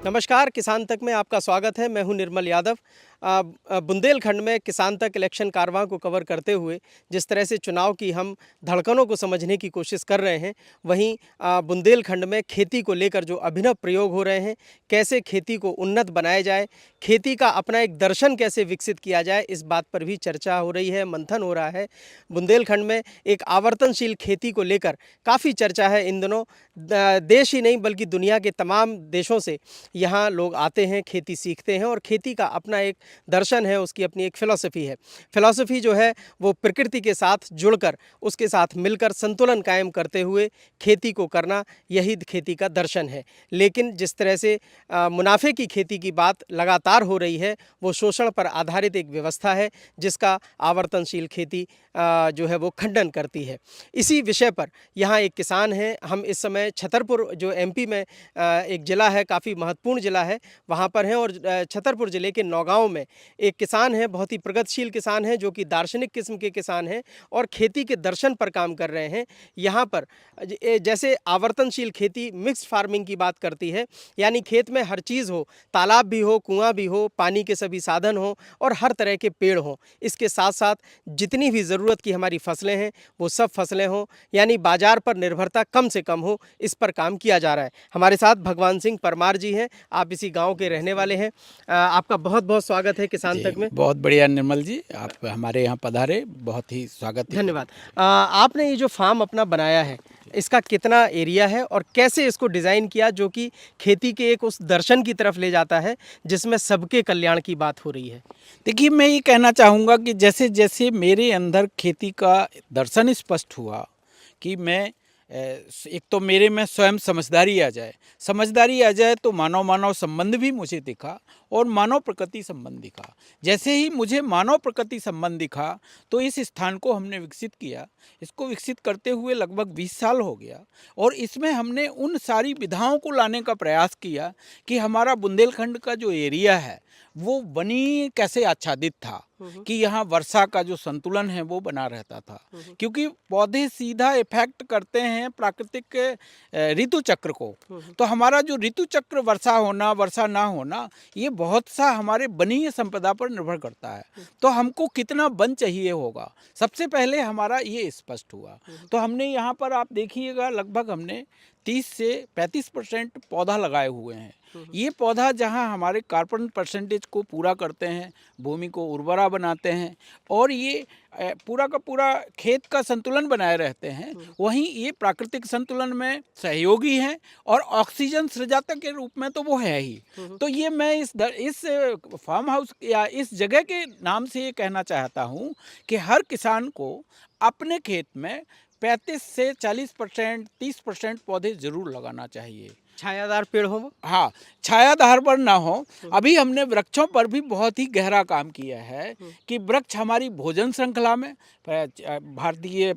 नमस्कार, किसान तक में आपका स्वागत है। मैं हूं निर्मल यादव। बुंदेलखंड में किसान तक इलेक्शन कारवां को कवर करते हुए जिस तरह से चुनाव की हम धड़कनों को समझने की कोशिश कर रहे हैं, वहीं बुंदेलखंड में खेती को लेकर जो अभिनव प्रयोग हो रहे हैं, कैसे खेती को उन्नत बनाया जाए, खेती का अपना एक दर्शन कैसे विकसित किया जाए, इस बात पर भी चर्चा हो रही है, मंथन हो रहा है। बुंदेलखंड में एक आवर्तनशील खेती को लेकर काफ़ी चर्चा है इन दिनों। देश ही नहीं बल्कि दुनिया के तमाम देशों से यहाँ लोग आते हैं, खेती सीखते हैं और खेती का अपना एक दर्शन है, उसकी अपनी एक फ़िलॉसफ़ी है। फ़िलॉसफ़ी जो है वो प्रकृति के साथ जुड़कर, उसके साथ मिलकर संतुलन कायम करते हुए खेती को करना, यही खेती का दर्शन है। लेकिन जिस तरह से मुनाफे की खेती की बात लगातार हो रही है, वो शोषण पर आधारित एक व्यवस्था है जिसका आवर्तनशील खेती जो है वो खंडन करती है। इसी विषय पर यहाँ एक किसान हैं। हम इस समय छतरपुर जो एमपी में एक ज़िला है, काफ़ी महत्वपूर्ण ज़िला है, वहाँ पर हैं और छतरपुर ज़िले के नौगांव में एक किसान है, बहुत ही प्रगतिशील किसान है जो कि दार्शनिक किस्म के किसान हैं और खेती के दर्शन पर काम कर रहे हैं। यहाँ पर जैसे आवर्तनशील खेती मिक्स्ड फार्मिंग की बात करती है, यानी खेत में हर चीज़ हो, तालाब भी हो, कुआं भी हो, पानी के सभी साधन हों और हर तरह के पेड़ हों। इसके साथ साथ जितनी भी ज़रूरत की हमारी फसलें हैं वो सब फसलें हों, यानी बाज़ार पर निर्भरता कम से कम हो, इस पर काम किया जा रहा है। हमारे साथ भगवान सिंह परमार जी हैं, आप इसी गांव के रहने वाले हैं। आपका बहुत बहुत स्वागत है किसान तक में। बहुत बढ़िया निर्मल जी, आप हमारे यहाँ पधारे, बहुत ही स्वागत है। धन्यवाद। आपने ये जो फार्म अपना बनाया है, इसका कितना एरिया है और कैसे इसको डिज़ाइन किया जो कि खेती के एक उस दर्शन की तरफ ले जाता है जिसमें सबके कल्याण की बात हो रही है? देखिए, मैं ये कहना चाहूँगा कि जैसे जैसे मेरे अंदर खेती का दर्शन स्पष्ट हुआ कि मैं एक तो मेरे में स्वयं समझदारी आ जाए तो मानव मानव संबंध भी मुझे दिखा और मानव प्रकृति संबंध दिखा। जैसे ही मुझे मानव प्रकृति संबंध दिखा तो इस स्थान को हमने विकसित किया। इसको विकसित करते हुए लगभग 20 साल हो गया और इसमें हमने उन सारी विधाओं को लाने का प्रयास किया कि हमारा बुंदेलखंड का जो एरिया है वो बनी कैसे आच्छादित था कि यहाँ वर्षा का जो संतुलन है वो बना रहता था, क्योंकि पौधे सीधा इफेक्ट करते हैं प्राकृतिक ऋतु चक्र को। तो हमारा जो ऋतु चक्र, वर्षा होना वर्षा ना होना, ये बहुत सा हमारे वनीय संपदा पर निर्भर करता है। तो हमको कितना वन चाहिए होगा, सबसे पहले हमारा ये स्पष्ट हुआ। तो हमने यहाँ पर आप देखिएगा लगभग हमने 30 से 35% पौधा लगाए हुए हैं। ये पौधा जहाँ हमारे कार्बन परसेंटेज को पूरा करते हैं, भूमि को उर्वरा बनाते हैं और ये पूरा का पूरा खेत का संतुलन बनाए रहते हैं, वहीं ये प्राकृतिक संतुलन में सहयोगी हैं और ऑक्सीजन सृजाता के रूप में तो वो है ही। तो ये मैं इस फार्म हाउस या इस जगह के नाम से ये कहना चाहता हूँ कि हर किसान को अपने खेत में 35 से 40%, 30% पौधे ज़रूर लगाना चाहिए। छायादार पेड़ हो वो? हाँ, छायादार पर ना हो। अभी हमने वृक्षों पर भी बहुत ही गहरा काम किया है कि वृक्ष हमारी भोजन श्रृंखला में, भारतीय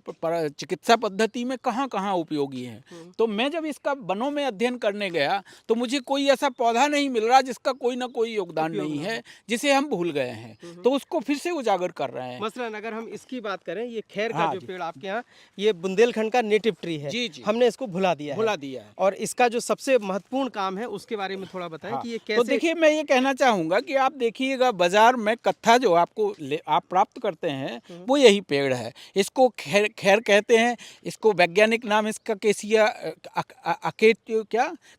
चिकित्सा पद्धति में कहाँ कहाँ उपयोगी हैं। तो मैं जब इसका वनों में अध्ययन करने गया तो मुझे कोई ऐसा पौधा नहीं मिल रहा जिसका कोई ना कोई योगदान नहीं है, जिसे हम भूल गए हैं। तो उसको फिर से उजागर कर रहे हैं। मसलन अगर हम इसकी बात करें, ये खैर का जो पेड़ आपके यहाँ, ये बुंदेलखंड का नेटिव ट्री है। जी जी, हमने इसको भुला दिया है। और इसका जो सबसे महत्वपूर्ण काम है उसके बारे में थोड़ा बताएं कि ये कैसे। तो देखिए, मैं ये कहना चाहूँगा कि आप देखिएगा बाजार में कत्था जो आप प्राप्त करते हैं वो यही पेड़ है। इसको खैर कहते हैं। इसको वैज्ञानिक नाम इसका केसिया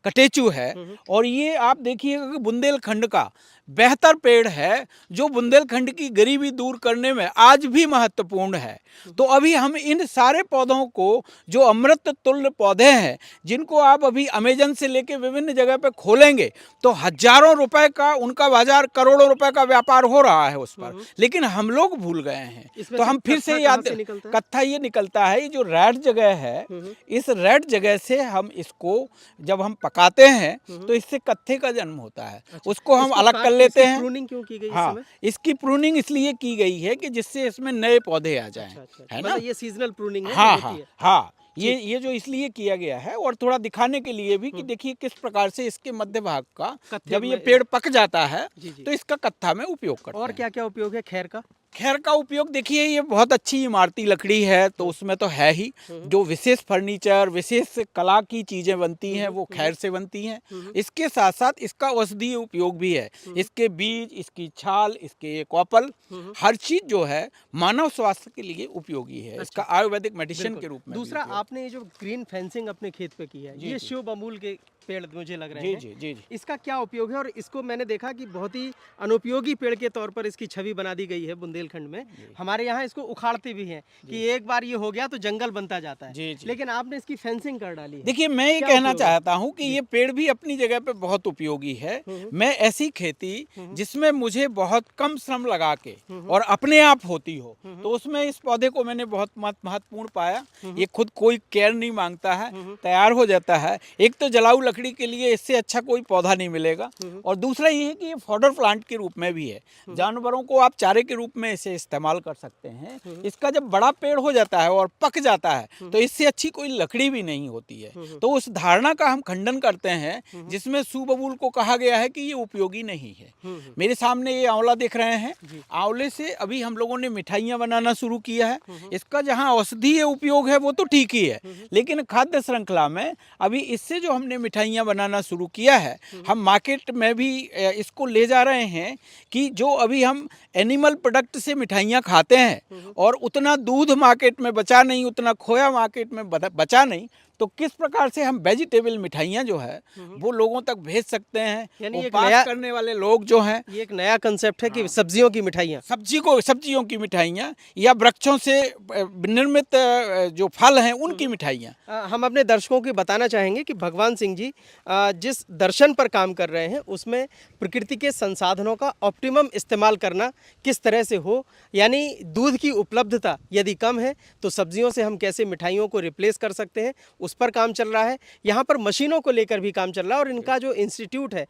कटेचू है। और ये आप देखिएगा कि बुंदेलखंड का बेहतर पेड़ है जो बुंदेलखंड की गरीबी दूर करने में आज भी महत्वपूर्ण है। तो अभी हम इन सारे पौधों को, जो अमृत तुल्य पौधे हैं, जिनको आप अभी अमेजन से लेके विभिन्न जगह पे खोलेंगे तो हजारों रुपए का उनका बाजार, करोड़ों रुपए का व्यापार हो रहा है उस पर, लेकिन हम लोग भूल गए हैं। तो हम फिर से याद, कत्था ये निकलता है, ये जो रेड जगह है, इस रेड जगह से हम इसको जब हम पकाते हैं तो इससे कत्थे का जन्म होता है। उसको हम अलग कर लेते हैं। प्रूनिंग क्यों की गई? हाँ, इसकी प्रूनिंग इसलिए की गई है कि जिससे इसमें नए पौधे आ जाएं, है ना? ये सीजनल प्रूनिंग है। हाँ हाँ हाँ, ये जो इसलिए किया गया है और थोड़ा दिखाने के लिए भी कि देखिए किस प्रकार से इसके मध्य भाग का जब ये पेड़ पक जाता है तो इसका कत्था में उपयोग करते हैं। और क्या क्या उपयोग है खैर का? खैर का उपयोग देखिए, ये बहुत अच्छी इमारती लकड़ी है तो उसमें तो है ही। जो विशेष फर्नीचर, विशेष कला की चीज़ें बनती हैं वो खैर से बनती हैं। इसके साथ साथ इसका औषधीय उपयोग भी है। इसके बीज, इसकी छाल, इसके कॉपल, हर चीज़ जो है मानव स्वास्थ्य के लिए उपयोगी है। इसका आयुर्वेदिक मेडिसिन के रूप में। दूसरा, आपने ये जो ग्रीन फेंसिंग अपने खेत पे की है, ये शिव बबूल के पेड़ मुझे लग रहे हैं। जी। इसका क्या उपयोग है? और इसको मैंने देखा कि बहुत ही अनुपयोगी पेड़ के तौर पर इसकी छवि बना दी गई है बुंदेलखंड में। हमारे यहाँ इसको उखाड़ते भी हैं कि एक बार ये हो गया तो जंगल बनता जाता है। लेकिन आपने इसकी फेंसिंग कर डाली है। देखिए, मैं ये कहना चाहता हूँ कि ये पेड़ भी अपनी जगह पे बहुत उपयोगी है। मैं ऐसी खेती जिसमें मुझे बहुत कम श्रम लगा के और अपने आप होती हो, तो उसमें इस पौधे को मैंने बहुत महत्वपूर्ण पाया। ये खुद कोई केयर नहीं मांगता है, तैयार हो जाता है। एक तो जलाऊ लकड़ी के लिए इससे अच्छा कोई पौधा नहीं मिलेगा, और दूसरा ये है कि ये फॉडर प्लांट के रूप में भी है। जानवरों को आप चारे के रूप में इसे इस्तेमाल कर सकते हैं। इसका जब बड़ा पेड़ हो जाता है और पक जाता है तो इससे अच्छी कोई लकड़ी भी नहीं होती है। तो उस धारणा का हम खंडन करते हैं जिसमें सुबबूल को कहा गया है कि ये उपयोगी नहीं है। मेरे सामने ये आंवला देख रहे हैं। आंवले से अभी हम लोगों ने मिठाइयाँ बनाना शुरू किया है। इसका जहाँ औषधीय उपयोग है वो तो ठीक ही है, लेकिन खाद्य श्रृंखला में अभी इससे जो हमने मिठाइयाँ बनाना शुरू किया है, हम मार्केट में भी इसको ले जा रहे हैं कि जो अभी हम एनिमल प्रोडक्ट से मिठाइयाँ खाते हैं और उतना दूध मार्केट में बचा नहीं, उतना खोया मार्केट में बचा नहीं, तो किस प्रकार से हम वेजिटेबल मिठाइयाँ जो है वो लोगों तक भेज सकते हैं। यानी एक उपवास नया करने वाले लोग जो हैं, ये एक नया कंसेप्ट है कि सब्जियों की मिठाइयाँ, सब्जियों की मिठाइयाँ या वृक्षों से निर्मित जो फल हैं उनकी मिठाइयाँ। हम अपने दर्शकों को बताना चाहेंगे कि भगवान सिंह जी जिस दर्शन पर काम कर रहे हैं उसमें प्रकृति के संसाधनों का ऑप्टिमम इस्तेमाल करना किस तरह से हो। यानी दूध की उपलब्धता यदि कम है तो सब्जियों से हम कैसे मिठाइयों को रिप्लेस कर सकते हैं, उस पर काम चल रहा है। यहाँ पर मशीनों को लेकर भी काम चल रहा है, और इनका जो इंस्टीट्यूट है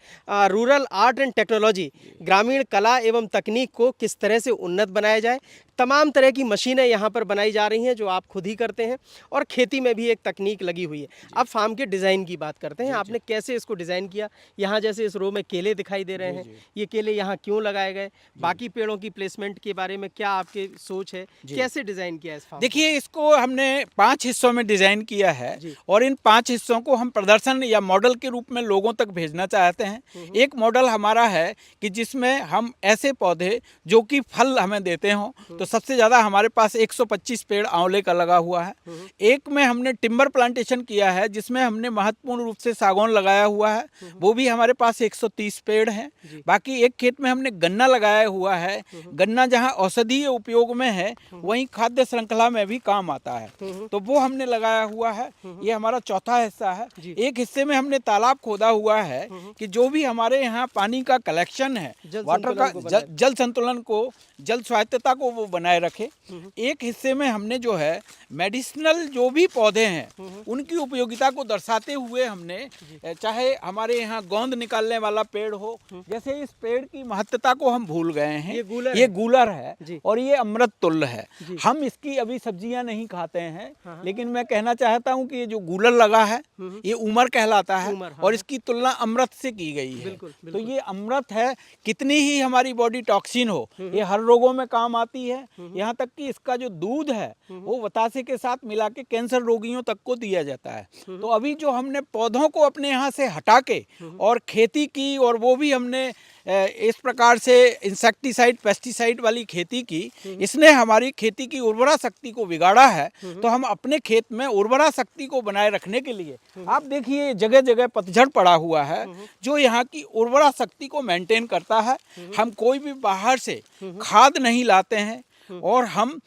रूरल आर्ट एंड टेक्नोलॉजी, ग्रामीण कला एवं तकनीक को किस तरह से उन्नत बनाया जाए, तमाम तरह की मशीनें यहाँ पर बनाई जा रही हैं जो आप खुद ही करते हैं, और खेती में भी एक तकनीक लगी हुई है। अब फार्म के डिज़ाइन की बात करते हैं। आपने कैसे इसको डिज़ाइन किया? यहाँ जैसे इस रो में केले दिखाई दे रहे हैं, ये केले यहाँ क्यों लगाए गए? बाकी पेड़ों की प्लेसमेंट के बारे में क्या आपकी सोच है? कैसे डिज़ाइन किया इस फार्म? देखिए, इसको हमने 5 हिस्सों में डिज़ाइन किया है और इन 5 हिस्सों को हम प्रदर्शन या मॉडल के रूप में लोगों तक भेजना चाहते हैं। एक मॉडल हमारा है कि जिसमें हम ऐसे पौधे जो कि फल हमें देते हों, तो सबसे ज़्यादा हमारे पास 125 पेड़ आंवले का लगा हुआ है। एक में हमने टिम्बर प्लांटेशन किया है जिसमें हमने महत्वपूर्ण रूप से सागौन लगाया हुआ है, वो भी हमारे पास 130 पेड़ हैं। बाकी एक खेत में हमने गन्ना लगाया हुआ है। गन्ना जहाँ औषधीय उपयोग में है वहीं खाद्य श्रृंखला में भी काम आता है, तो वो हमने लगाया हुआ है। ये हमारा चौथा हिस्सा है। एक हिस्से में हमने तालाब खोदा हुआ है कि जो भी हमारे यहाँ पानी का कलेक्शन है, वाटर का जल संतुलन को, जल स्वायत्तता को वो बनाए रखे। एक हिस्से में हमने जो है मेडिसिनल जो भी पौधे हैं उनकी उपयोगिता को दर्शाते हुए हमने, चाहे हमारे यहाँ गोंद निकालने वाला पेड़ हो, जैसे इस पेड़ की महत्वता को हम भूल गए हैं। ये गूलर है और ये अमृत तुल्य है। हम इसकी अभी सब्जियां नहीं खाते हैं, लेकिन मैं कहना चाहता हूँ कि ये जो गूलर लगा है ये उमर कहलाता है और इसकी तुलना अमृत से की गई है। तो ये अमृत है। कितनी ही हमारी बॉडी टॉक्सिन हो, ये हर रोगों में काम आती है। यहाँ तक कि इसका जो दूध है वो बतासे के साथ मिला के कैंसर रोगियों तक को दिया जाता है। तो अभी जो हमने पौधों को अपने यहाँ से हटा के और खेती की, और वो भी हमने इस प्रकार से इंसेक्टिसाइड पेस्टिसाइड वाली खेती की, इसने हमारी खेती की उर्वरा शक्ति को बिगाड़ा है। तो हम अपने खेत में उर्वरा शक्ति को बनाए रखने के लिए, आप देखिए जगह जगह पतझड़ पड़ा हुआ है जो यहाँ की उर्वरा शक्ति को मेंटेन करता है। हम कोई भी बाहर से खाद नहीं लाते हैं और हम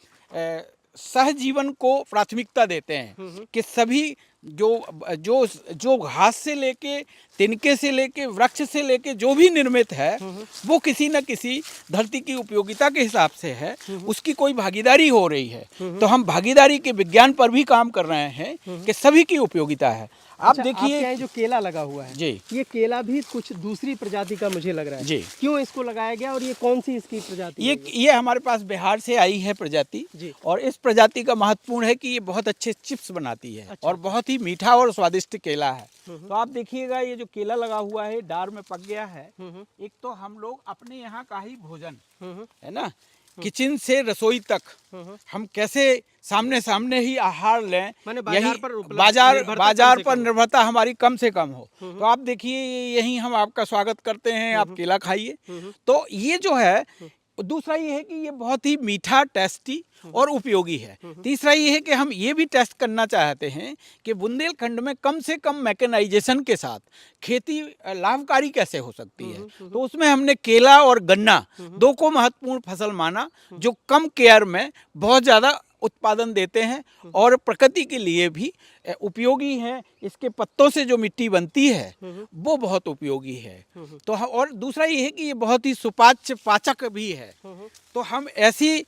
सहजीवन को प्राथमिकता देते हैं कि सभी जो घास से लेके तिनके से लेके वृक्ष से लेके जो भी निर्मित है वो किसी न किसी धरती की उपयोगिता के हिसाब से है, उसकी कोई भागीदारी हो रही है। तो हम भागीदारी के विज्ञान पर भी काम कर रहे हैं कि सभी की उपयोगिता है। आप देखिए, आपके जो केला लगा हुआ है जी, ये केला भी कुछ दूसरी प्रजाति का मुझे लग रहा है जी, क्यों इसको लगाया गया और ये कौन सी इसकी प्रजाति है? ये हमारे पास बिहार से आई है प्रजाति जी। और इस प्रजाति का महत्वपूर्ण है कि ये बहुत अच्छे चिप्स बनाती है। अच्छा। और बहुत ही मीठा और स्वादिष्ट केला है। तो आप देखिएगा ये जो केला लगा हुआ है डार में पक गया है। एक तो हम लोग अपने यहाँ का ही भोजन है ना, किचन से रसोई तक हम कैसे सामने सामने ही आहार लें, माने बाजार यही पर उपलब्ध बाजार निर्भरता कम से पर कम। निर्भरता हमारी कम से कम हो। तो आप देखिए यही हम आपका स्वागत करते हैं, आप केला खाइए। तो ये जो है, दूसरा ये है कि ये बहुत ही मीठा, टेस्टी और उपयोगी है। तीसरा ये है कि हम ये भी टेस्ट करना चाहते हैं कि बुंदेलखंड में कम से कम मैकेनाइजेशन के साथ खेती लाभकारी कैसे हो सकती है। तो उसमें हमने केला और गन्ना दो को महत्वपूर्ण फसल माना, जो कम केयर में बहुत ज़्यादा उत्पादन देते हैं और प्रकृति के लिए भी उपयोगी हैं। इसके पत्तों से जो मिट्टी बनती है वो बहुत उपयोगी है। तो और दूसरा ये है कि ये बहुत ही सुपाच्य पाचक भी है। तो हम ऐसी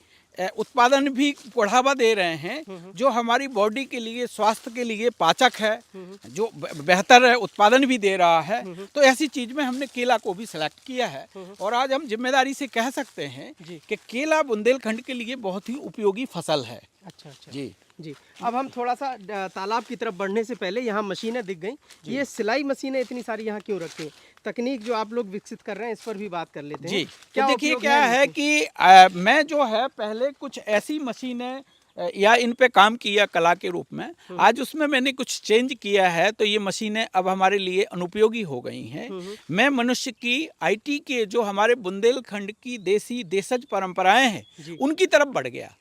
उत्पादन भी बढ़ावा दे रहे हैं जो हमारी बॉडी के लिए, स्वास्थ्य के लिए पाचक है, जो बेहतर है, उत्पादन भी दे रहा है। तो ऐसी चीज में हमने केला को भी सिलेक्ट किया है और आज हम जिम्मेदारी से कह सकते हैं कि केला बुंदेलखंड के लिए बहुत ही उपयोगी फसल है। अच्छा अच्छा जी जी। अब हम थोड़ा सा तालाब की तरफ बढ़ने से पहले यहाँ मशीनें दिख गई। ये सिलाई मशीनें इतनी सारी यहाँ क्यों रखी हैं? तकनीक जो आप लोग विकसित कर रहे हैं इस पर भी बात कर लेते हैं। जी, क्या तो देखिए उपयोग क्या है इनकी? कि मैं जो है पहले कुछ ऐसी मशीनें या इन पे काम किया कला के रूप में, आज उसमें मैंने कुछ चेंज किया है। तो ये मशीनें अब हमारे लिए अनुपयोगी हो गई हैं। मैं मनुष्य की आईटी के जो हमारे बुंदेलखंड की देसी देशज परंपराएं हैं उनकी तरफ बढ़ गया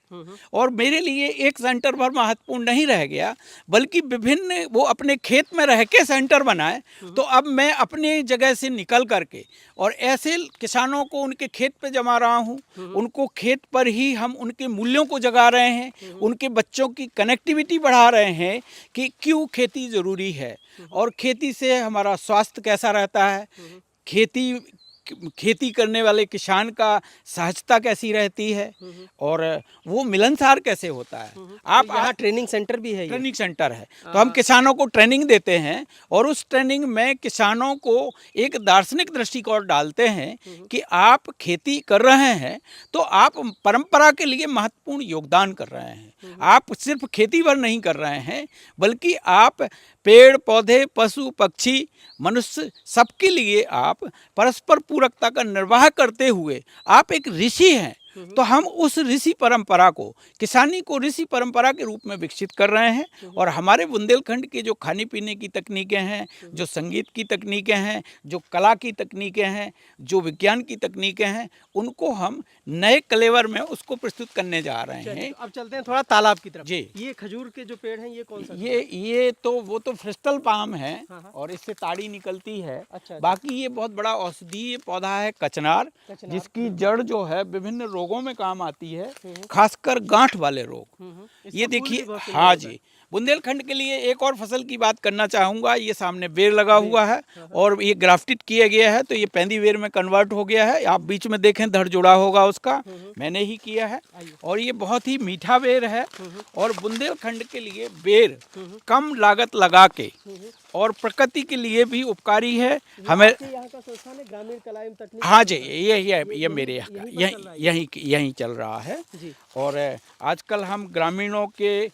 और मेरे लिए एक सेंटर भर महत्वपूर्ण नहीं रह गया, बल्कि विभिन्न वो अपने खेत में रह के सेंटर बनाए। तो अब मैं अपने जगह से निकल करके और ऐसे किसानों को उनके खेत पे जमा रहा हूँ, उनको खेत पर ही हम उनके मूल्यों को जगा रहे हैं, उनके बच्चों की कनेक्टिविटी बढ़ा रहे हैं कि क्यों खेती ज़रूरी है और खेती से हमारा स्वास्थ्य कैसा रहता है, खेती करने वाले किसान का सहजता कैसी रहती है और वो मिलनसार कैसे होता है। आप यहाँ ट्रेनिंग सेंटर भी है ये? ट्रेनिंग सेंटर है, तो हम किसानों को ट्रेनिंग देते हैं और उस ट्रेनिंग में किसानों को एक दार्शनिक दृष्टिकोण डालते हैं कि आप खेती कर रहे हैं तो आप परंपरा के लिए महत्वपूर्ण योगदान कर रहे हैं। आप सिर्फ खेती भर नहीं कर रहे हैं, बल्कि आप पेड़ पौधे, पशु पक्षी, मनुष्य सबके लिए आप परस्पर पूरकता का निर्वाह करते हुए आप एक ऋषि हैं। तो हम उस ऋषि परंपरा को, किसानी को ऋषि परंपरा के रूप में विकसित कर रहे हैं और हमारे बुंदेलखंड के जो खाने पीने की तकनीकें हैं, जो संगीत की तकनीकें हैं, जो कला की तकनीकें हैं, जो विज्ञान की तकनीकें हैं, उनको हम नए कलेवर में उसको प्रस्तुत करने जा रहे हैं। अब चलते हैं थोड़ा तालाब की तरफ। जी। ये खजूर के जो पेड़ हैं ये कौन सा? ये तो वो तो फ्रिस्टल पाम है हाँ। और इससे ताड़ी निकलती है। अच्छा। बाकी ये बहुत बड़ा औषधीय पौधा है कचनार, जिसकी जड़ जो है विभिन्न रोगों में काम आती है, खासकर गांठ वाले रोग। ये देखिए, हाँ जी, बुंदेलखंड के लिए एक और फसल की बात करना चाहूँगा। ये सामने बेर लगा हुआ है और ये ग्राफ्टेड किया गया है, तो ये पैंदी बेर में कन्वर्ट हो गया है। आप बीच में देखें धड़ जुड़ा होगा उसका, मैंने ही किया है और ये बहुत ही मीठा बेर है। और बुंदेलखंड के लिए बेर कम लागत लगा के और प्रकृति के लिए भी उपकारी है। हमें यहाँ का संस्थान है ग्रामीण कला एवं तकनीक। हाँ जी, ये मेरे यहाँ का यहीं चल रहा है। और आजकल हम ग्रामीणों के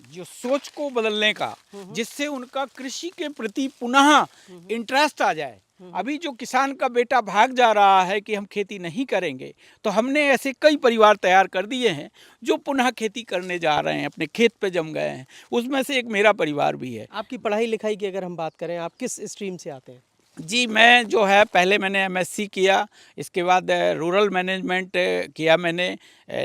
जो सोच को बदलने का, जिससे उनका कृषि के प्रति पुनः इंटरेस्ट आ जाए। अभी जो किसान का बेटा भाग जा रहा है कि हम खेती नहीं करेंगे, तो हमने ऐसे कई परिवार तैयार कर दिए हैं जो पुनः खेती करने जा रहे हैं, अपने खेत पे जम गए हैं। उसमें से एक मेरा परिवार भी है। आपकी पढ़ाई लिखाई की अगर हम बात करें, आप किस स्ट्रीम से आते हैं? जी, मैं जो है पहले मैंने एमएससी किया, इसके बाद रूरल मैनेजमेंट किया मैंने।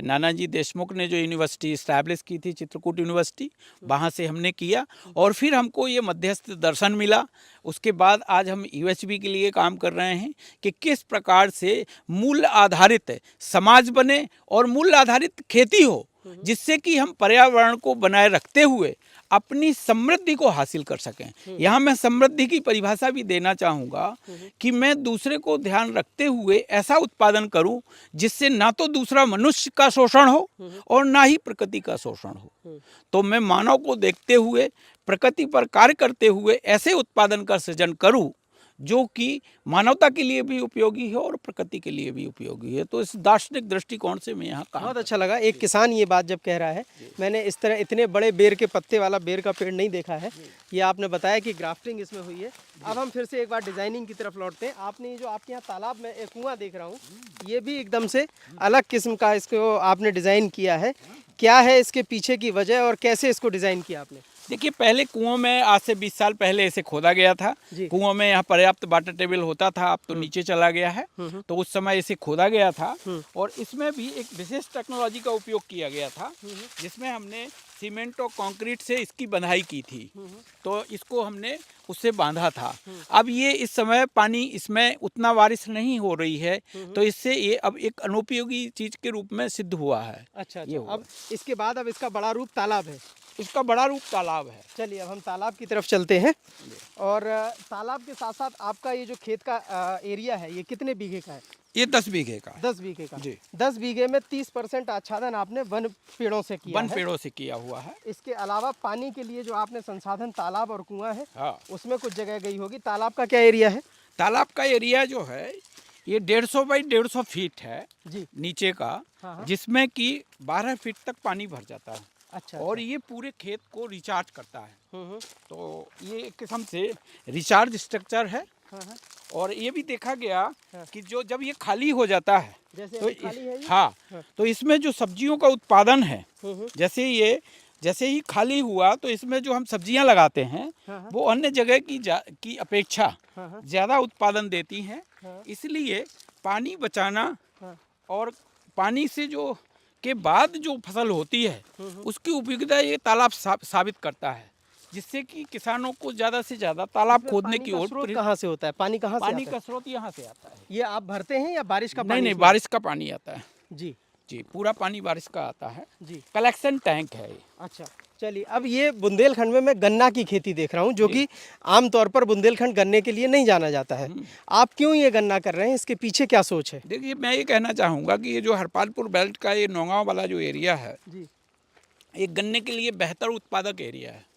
नानाजी देशमुख ने जो यूनिवर्सिटी इस्टेब्लिश की थी, चित्रकूट यूनिवर्सिटी, वहाँ से हमने किया और फिर हमको ये मध्यस्थ दर्शन मिला। उसके बाद आज हम यूएचबी के लिए काम कर रहे हैं कि किस प्रकार से मूल्य आधारित समाज बने और मूल्य आधारित खेती हो जिससे कि हम पर्यावरण को बनाए रखते हुए अपनी समृद्धि को हासिल कर सकें। यहाँ मैं समृद्धि की परिभाषा भी देना चाहूँगा कि मैं दूसरे को ध्यान रखते हुए ऐसा उत्पादन करूँ जिससे ना तो दूसरा मनुष्य का शोषण हो और ना ही प्रकृति का शोषण हो। तो मैं मानव को देखते हुए, प्रकृति पर कार्य करते हुए ऐसे उत्पादन का सृजन करूँ जो कि मानवता के लिए भी उपयोगी है और प्रकृति के लिए भी उपयोगी है। तो इस दार्शनिक दृष्टिकोण से मैं यहाँ काम बहुत अच्छा लगा। एक किसान ये बात जब कह रहा है, मैंने इस तरह इतने बड़े बेर के पत्ते वाला बेर का पेड़ नहीं देखा है। ये आपने बताया कि ग्राफ्टिंग इसमें हुई है। अब हम फिर से एक बार डिजाइनिंग की तरफ लौटते हैं। आपने ये जो आपके यहाँ तालाब में एक कुआं देख रहा हूँ, ये भी एकदम से अलग किस्म का इसको आपने डिज़ाइन किया है। क्या है इसके पीछे की वजह और कैसे इसको डिज़ाइन किया आपने? देखिए, पहले कुओं में आज से 20 साल पहले इसे खोदा गया था। कुओं में यहाँ पर्याप्त वाटर टेबल होता था, अब तो नीचे चला गया है। तो उस समय इसे खोदा गया था और इसमें भी एक विशेष टेक्नोलॉजी का उपयोग किया गया था, जिसमें हमने सीमेंट और कंक्रीट से इसकी बंधाई की थी। तो इसको हमने उससे बांधा था। अब ये इस समय पानी इसमें उतना बारिश नहीं हो रही है, तो इससे ये अब एक अनुपयोगी चीज के रूप में सिद्ध हुआ है। अच्छा, अब इसके बाद अब इसका बड़ा रूप तालाब है। इसका बड़ा रूप तालाब है। चलिए अब हम तालाब की तरफ चलते हैं। और तालाब के साथ साथ आपका ये जो खेत का एरिया है, ये कितने बीघे का है? ये 10 बीघे का। 10 बीघे का जी। 10 बीघे में 30% आच्छादन आपने वन पेड़ों से किया वन है। पेड़ों से किया हुआ है। इसके अलावा पानी के लिए जो आपने संसाधन तालाब और कुआं है, हाँ, उसमें कुछ जगह गई होगी। तालाब का क्या एरिया है? तालाब का एरिया जो है ये 150 बाई 150 फीट है जी। नीचे का, हाँ। जिसमें कि 12 फीट तक पानी भर जाता है। अच्छा। और ये पूरे खेत को रिचार्ज करता है। हम्म। तो ये एक किस्म से रिचार्ज स्ट्रक्चर है। हाँ। और ये भी देखा गया हाँ। कि जो जब ये खाली हो जाता है, जैसे तो खाली है ये? हाँ, तो इसमें जो सब्जियों का उत्पादन है, हम्म। जैसे ही खाली हुआ तो इसमें जो हम सब्जियां लगाते हैं, हाँ। वो अन्य जगह की अपेक्षा हाँ। ज़्यादा उत्पादन देती हैं। हाँ। इसलिए पानी बचाना हाँ। और पानी से जो के बाद जो फसल होती है उसकी उपयोगिता ये तालाब साबित करता है, जिससे कि किसानों को ज़्यादा से ज़्यादा तालाब खोदने की ओर स्रोत कहाँ से होता है? पानी कहाँ से पानी आता का है? स्रोत यहाँ से आता है। ये आप भरते हैं या बारिश का पानी? नहीं, इसमें? बारिश का पानी आता है। जी जी, पूरा पानी बारिश का आता है। जी। कलेक्शन टैंक है ये। अच्छा, चलिए अब ये बुंदेलखंड में मैं गन्ना की खेती देख रहा हूँ, जो कि आमतौर पर बुंदेलखंड गन्ने के लिए नहीं जाना जाता है। आप क्यों ये गन्ना कर रहे हैं? इसके पीछे क्या सोच है? देखिए, मैं ये कहना चाहूँगा कि ये जो हरपालपुर बेल्ट का ये नौगांव वाला जो एरिया है, जी। ये गन्ने के लिए बेहतर उत्पादक एरिया है।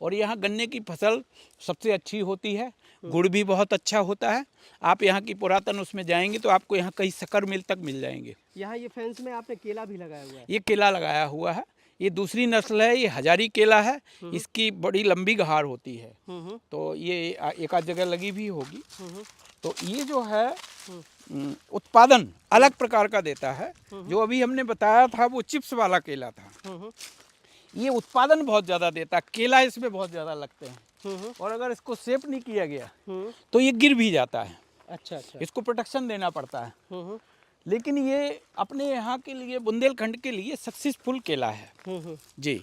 और यहाँ गन्ने की फसल सबसे अच्छी होती है, गुड़ भी बहुत अच्छा होता है। आप यहाँ की पुरातन उसमें जाएंगे तो आपको यहाँ कई शक्कर मिल तक मिल जाएंगे। यहाँ ये फेंस में आपने केला भी लगाया हुआ है। ये केला लगाया हुआ है, ये दूसरी नस्ल है, ये हजारी केला है। इसकी बड़ी लंबी गहार होती है, तो ये एक आध जगह लगी भी होगी। तो ये जो है उत्पादन अलग प्रकार का देता है। जो अभी हमने बताया था वो चिप्स वाला केला था, ये उत्पादन बहुत ज़्यादा देता है। केला इसमें बहुत ज़्यादा लगते हैं, और अगर इसको सेफ नहीं किया गया तो ये गिर भी जाता है। अच्छा अच्छा। इसको प्रोटेक्शन देना पड़ता है। लेकिन ये अपने यहाँ के लिए, बुंदेलखंड के लिए सक्सेसफुल केला है। जी।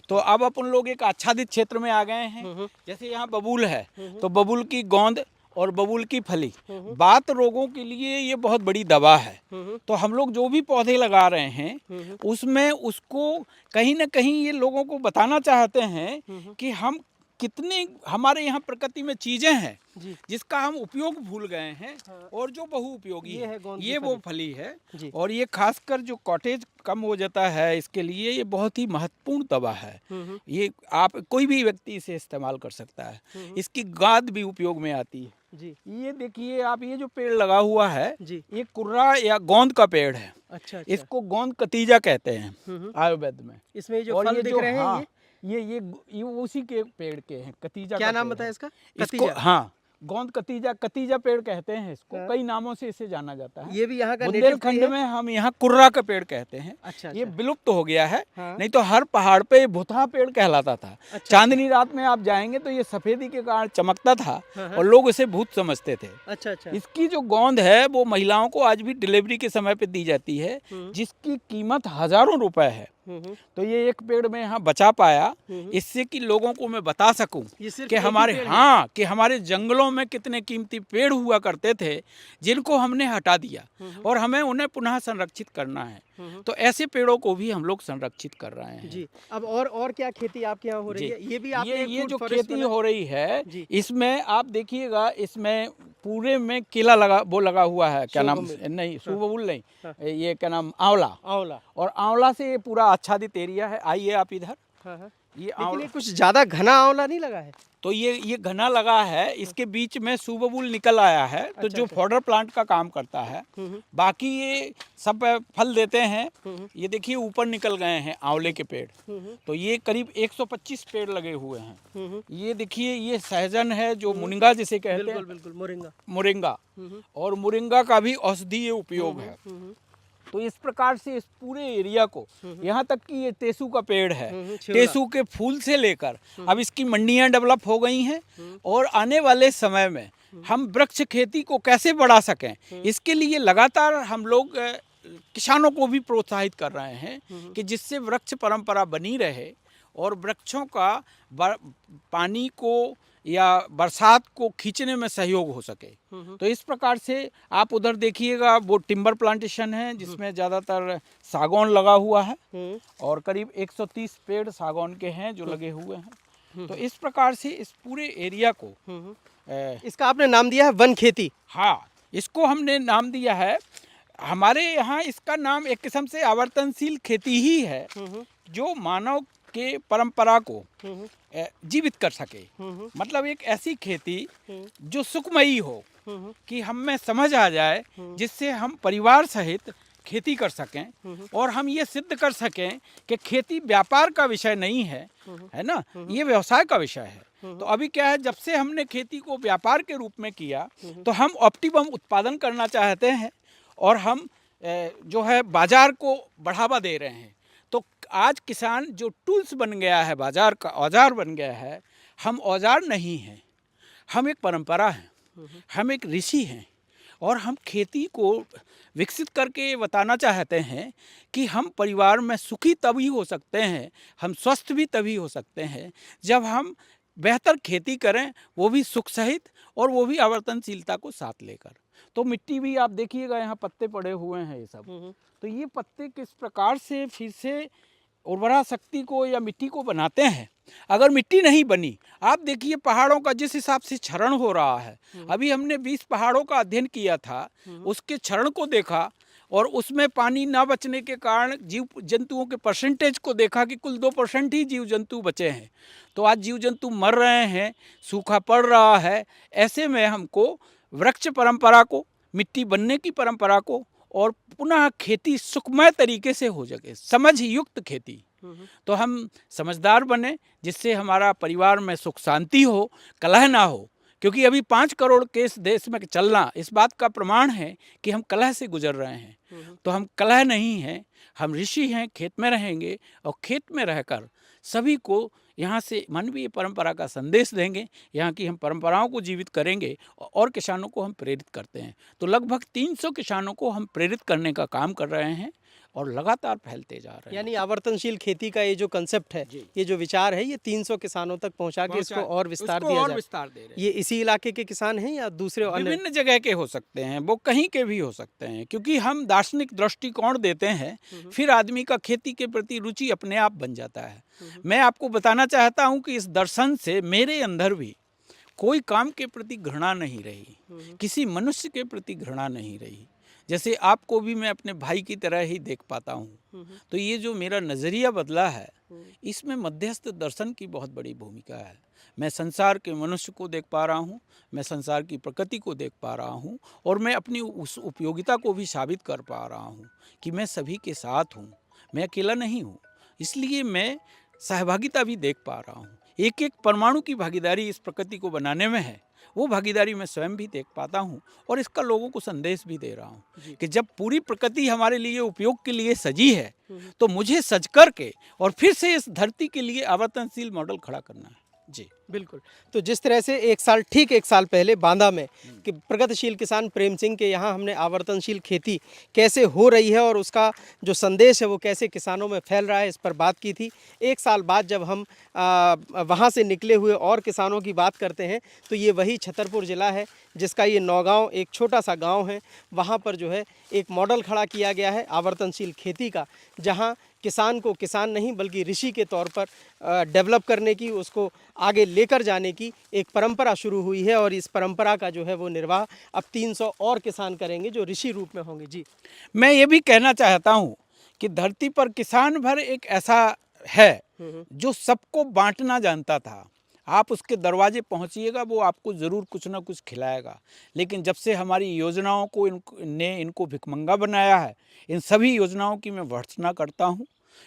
तो अब अपन लोग एक आच्छादित क्षेत्र में आ गए हैं। जैसे यहाँ बबूल है, तो बबूल की गोंद और बबूल की फली बात रोगों के लिए ये बहुत बड़ी दवा है। तो हम लोग जो भी पौधे लगा रहे हैं उसमें उसको कहीं ना कहीं ये लोगों को बताना चाहते हैं कि हम कितने, हमारे यहाँ प्रकृति में चीज़ें हैं जिसका हम उपयोग भूल गए हैं। और जो बहुउपयोगी ये है, गोंद की ये वो फली। फली है। जी। और ये खासकर जो कॉटेज कम हो जाता है, इसके लिए ये बहुत ही महत्वपूर्ण दवा है। ये आप कोई भी व्यक्ति इसे इस्तेमाल कर सकता है। इसकी गाद भी उपयोग में आती है। जी। ये देखिए आप, ये जो पेड़ लगा हुआ है जी। ये कुर्रा या गोंद का पेड़ है। अच्छा। इसको गोंद कतीजा कहते हैं आयुर्वेद में। इसमें जो और फल ये दिख जो, रहे हैं, हाँ, ये उसी के पेड़ के हैं, कतीजा। क्या का नाम पेड़ बताया है। इसका? इसको कतीजा? हाँ, गोंद कतीजा, कतीजा पेड़ कहते हैं इसको। हाँ। कई नामों से इसे जाना जाता है। ये भी यहाँ का नेटिव बुंदेलखंड में हम यहाँ कुर्रा का पेड़ कहते हैं। अच्छा ये अच्छा। विलुप्त हो गया है। हाँ। नहीं तो हर पहाड़ पे ये भुतहा पेड़ कहलाता था। अच्छा। चांदनी रात में आप जाएंगे तो ये सफेदी के कारण चमकता था, हाँ। और लोग इसे भूत समझते थे। अच्छा अच्छा। इसकी जो गोंद है वो महिलाओं को आज भी डिलीवरी के समय पे दी जाती है, जिसकी कीमत हजारों रुपए है। तो ये एक पेड़ में यहाँ बचा पाया, इससे कि लोगों को मैं बता सकूं ये सिर्फ कि एक ही हमारे, पेड़ है? हाँ, कि हमारे जंगलों जंगलों में कितने कीमती पेड़ हुआ करते थे जिनको हमने हटा दिया और हमें उन्हें पुनः संरक्षित करना है। तो ऐसे पेड़ों को भी हम लोग संरक्षित कर रहे हैं जी। अब और क्या खेती आपके यहाँ हो रही जी। है? ये भी आपने ये फूड जो फॉरेस्ट खेती हो रही है जी। इसमें आप देखिएगा, इसमें पूरे में केला लगा हुआ है, क्या नाम, शुभमुल। नहीं हाँ। शुभमुल नहीं, हाँ। ये क्या नाम, आंवला। आंवला। और आंवला से ये पूरा आच्छादित एरिया है। आइए आप इधर। हाँ, हाँ। ये लेकिन आंवला, ये कुछ ज़्यादा घना आंवला नहीं लगा है? तो ये घना लगा है, इसके बीच में सुबबुल निकल आया है, तो अच्छा, जो अच्छा। फॉडर प्लांट का काम करता है। बाकी ये सब फल देते हैं। ये देखिए ऊपर निकल गए हैं आंवले के पेड़। तो ये करीब 125 पेड़ लगे हुए हैं। ये देखिए, ये सहजन है जो मुरिंगा जिसे कहते हैं। बिल्कुल बिल्कुल, मोरिंगा। मोरिंगा, और मोरिंगा का भी औषधीय उपयोग है। तो इस प्रकार से इस पूरे एरिया को, यहाँ तक कि ये टेसू का पेड़ है, टेसू के फूल से लेकर अब इसकी मंडियाँ डेवलप हो गई हैं। और आने वाले समय में हम वृक्ष खेती को कैसे बढ़ा सकें, इसके लिए लगातार हम लोग किसानों को भी प्रोत्साहित कर रहे हैं कि जिससे वृक्ष परंपरा बनी रहे और वृक्षों का पानी को या बरसात को खींचने में सहयोग हो सके। तो इस प्रकार से आप उधर देखिएगा, वो टिम्बर प्लांटेशन है जिसमें ज़्यादातर सागौन लगा हुआ है और करीब 130 पेड़ सागौन के हैं जो लगे हुए हैं। तो इस प्रकार से इस पूरे एरिया को इसका आपने नाम दिया है वन खेती। हाँ, इसको हमने नाम दिया है, हमारे यहाँ इसका नाम एक किस्म से आवर्तनशील खेती ही है जो मानव के परंपरा को जीवित कर सके। मतलब एक ऐसी खेती जो सुखमयी हो कि हम में समझ आ जाए, जिससे हम परिवार सहित खेती कर सकें और हम ये सिद्ध कर सकें कि खेती व्यापार का विषय नहीं है, है ना, ये व्यवसाय का विषय है। तो अभी क्या है, जब से हमने खेती को व्यापार के रूप में किया तो हम ऑप्टिमम उत्पादन करना चाहते हैं और हम जो है बाजार को बढ़ावा दे रहे हैं। तो आज किसान जो टूल्स बन गया है, बाजार का औजार बन गया है। हम औजार नहीं हैं, हम एक परंपरा हैं, हम एक ऋषि हैं और हम खेती को विकसित करके बताना चाहते हैं कि हम परिवार में सुखी तभी हो सकते हैं, हम स्वस्थ भी तभी हो सकते हैं जब हम बेहतर खेती करें, वो भी सुख सहित और वो भी आवर्तनशीलता को साथ लेकर। तो मिट्टी भी आप देखिएगा, यहाँ पत्ते पड़े हुए हैं ये सब। तो ये पत्ते किस प्रकार से फिर से उर्वरा शक्ति को या मिट्टी को बनाते हैं। अगर मिट्टी नहीं बनी, आप देखिए पहाड़ों का जिस हिसाब से क्षरण हो रहा है। अभी हमने 20 पहाड़ों का अध्ययन किया था, उसके क्षरण को देखा और उसमें पानी ना बचने के कारण जीव जंतुओं के परसेंटेज को देखा कि कुल 2% ही जीव जंतु बचे हैं। तो आज जीव जंतु मर रहे हैं, सूखा पड़ रहा है। ऐसे में हमको वृक्ष परंपरा को, मिट्टी बनने की परंपरा को और पुनः खेती सुखमय तरीके से हो सके, समझ युक्त खेती। तो हम समझदार बने, जिससे हमारा परिवार में सुख शांति हो, कलह ना हो। क्योंकि अभी 5 करोड़ केस देश में चलना इस बात का प्रमाण है कि हम कलह से गुजर रहे हैं। तो हम कलह नहीं हैं, हम ऋषि हैं, खेत में रहेंगे और खेत में रहकर सभी को यहाँ से मानवीय परंपरा का संदेश देंगे, यहाँ की हम परंपराओं को जीवित करेंगे और किसानों को हम प्रेरित करते हैं। तो लगभग 300 किसानों को हम प्रेरित करने का काम कर रहे हैं और लगातार फैलते जा रहे हैं। यानी आवर्तनशील खेती का ये जो कंसेप्ट है, ये जो विचार है, ये 300 किसानों तक पहुंचा के इसको और विस्तार दिया जाए। विस्तार दे रहे हैं। ये इसी इलाके के किसान हैं या दूसरे अन्य? विभिन्न जगह के हो सकते हैं, वो कहीं के भी हो सकते हैं, क्योंकि हम दार्शनिक दृष्टिकोण देते हैं, फिर आदमी का खेती के प्रति रुचि अपने आप बन जाता है। मैं आपको बताना चाहता हूँ कि इस दर्शन से मेरे अंदर भी कोई काम के प्रति घृणा नहीं रही, किसी मनुष्य के प्रति घृणा नहीं रही। जैसे आपको भी मैं अपने भाई की तरह ही देख पाता हूँ। तो ये जो मेरा नज़रिया बदला है, इसमें मध्यस्थ दर्शन की बहुत बड़ी भूमिका है। मैं संसार के मनुष्य को देख पा रहा हूँ, मैं संसार की प्रकृति को देख पा रहा हूँ और मैं अपनी उस उपयोगिता को भी साबित कर पा रहा हूँ कि मैं सभी के साथ हूँ, मैं अकेला नहीं हूँ। इसलिए मैं सहभागिता भी देख पा रहा हूँ। एक एक परमाणु की भागीदारी इस प्रकृति को बनाने में है, वो भागीदारी मैं स्वयं भी देख पाता हूँ और इसका लोगों को संदेश भी दे रहा हूँ कि जब पूरी प्रकृति हमारे लिए उपयोग के लिए सजी है, तो मुझे सज करके और फिर से इस धरती के लिए आवर्तनशील मॉडल खड़ा करना है। जी। बिल्कुल। तो जिस तरह से ठीक 1 साल पहले बांदा में कि प्रगतिशील किसान प्रेम सिंह के यहाँ हमने आवर्तनशील खेती कैसे हो रही है और उसका जो संदेश है वो कैसे किसानों में फैल रहा है, इस पर बात की थी। 1 साल बाद जब हम वहाँ से निकले हुए और किसानों की बात करते हैं तो ये वही छतरपुर ज़िला है जिसका ये नौगांव एक छोटा सा गांव है। वहाँ पर जो है एक मॉडल खड़ा किया गया है आवर्तनशील खेती का, जहाँ किसान को किसान नहीं बल्कि ऋषि के तौर पर डेवलप करने की, उसको आगे लेकर जाने की एक परंपरा शुरू हुई है और इस परंपरा का जो है वो निर्वाह अब 300 और किसान करेंगे जो ऋषि रूप में होंगे। जी, मैं ये भी कहना चाहता हूँ कि धरती पर किसान भर एक ऐसा है जो सबको बांटना जानता था। आप उसके दरवाजे पहुंचिएगा, वो आपको ज़रूर कुछ ना कुछ खिलाएगा। लेकिन जब से हमारी योजनाओं को इनको भिखमंगा बनाया है, इन सभी योजनाओं की मैं भर्त्सना करता हूं,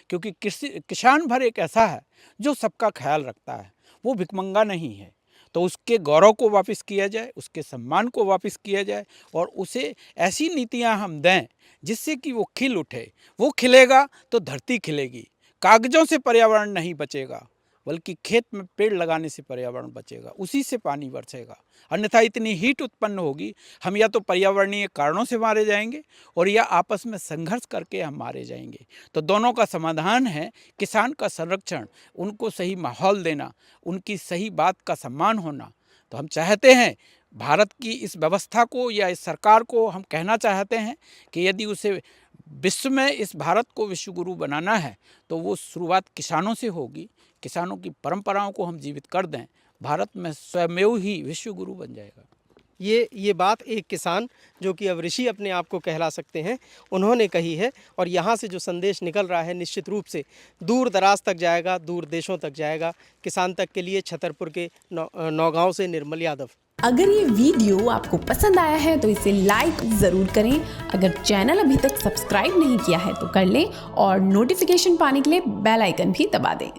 क्योंकि किसान भर एक ऐसा है जो सबका ख्याल रखता है, वो भिखमंगा नहीं है। तो उसके गौरव को वापस किया जाए, उसके सम्मान को वापस किया जाए और उसे ऐसी नीतियां हम दें जिससे कि वो खिल उठे। वो खिलेगा तो धरती खिलेगी। कागज़ों से पर्यावरण नहीं बचेगा, बल्कि खेत में पेड़ लगाने से पर्यावरण बचेगा, उसी से पानी बरसेगा। अन्यथा इतनी हीट उत्पन्न होगी, हम या तो पर्यावरणीय कारणों से मारे जाएंगे और या आपस में संघर्ष करके हम मारे जाएंगे। तो दोनों का समाधान है किसान का संरक्षण, उनको सही माहौल देना, उनकी सही बात का सम्मान होना। तो हम चाहते हैं भारत की इस व्यवस्था को या इस सरकार को हम कहना चाहते हैं कि यदि उसे विश्व में इस भारत को विश्व गुरु बनाना है तो वो शुरुआत किसानों से होगी। किसानों की परंपराओं को हम जीवित कर दें, भारत में स्वयं ही विश्व गुरु बन जाएगा। ये बात एक किसान जो कि अब ऋषि अपने आप को कहला सकते हैं, उन्होंने कही है और यहाँ से जो संदेश निकल रहा है निश्चित रूप से दूर दराज तक जाएगा, दूर देशों तक जाएगा। किसान तक के लिए छतरपुर के नौगांव से निर्मल यादव। अगर ये वीडियो आपको पसंद आया है तो इसे लाइक ज़रूर करें। अगर चैनल अभी तक सब्सक्राइब नहीं किया है तो कर लें और नोटिफिकेशन पाने के लिए बेल आइकन भी दबा दें।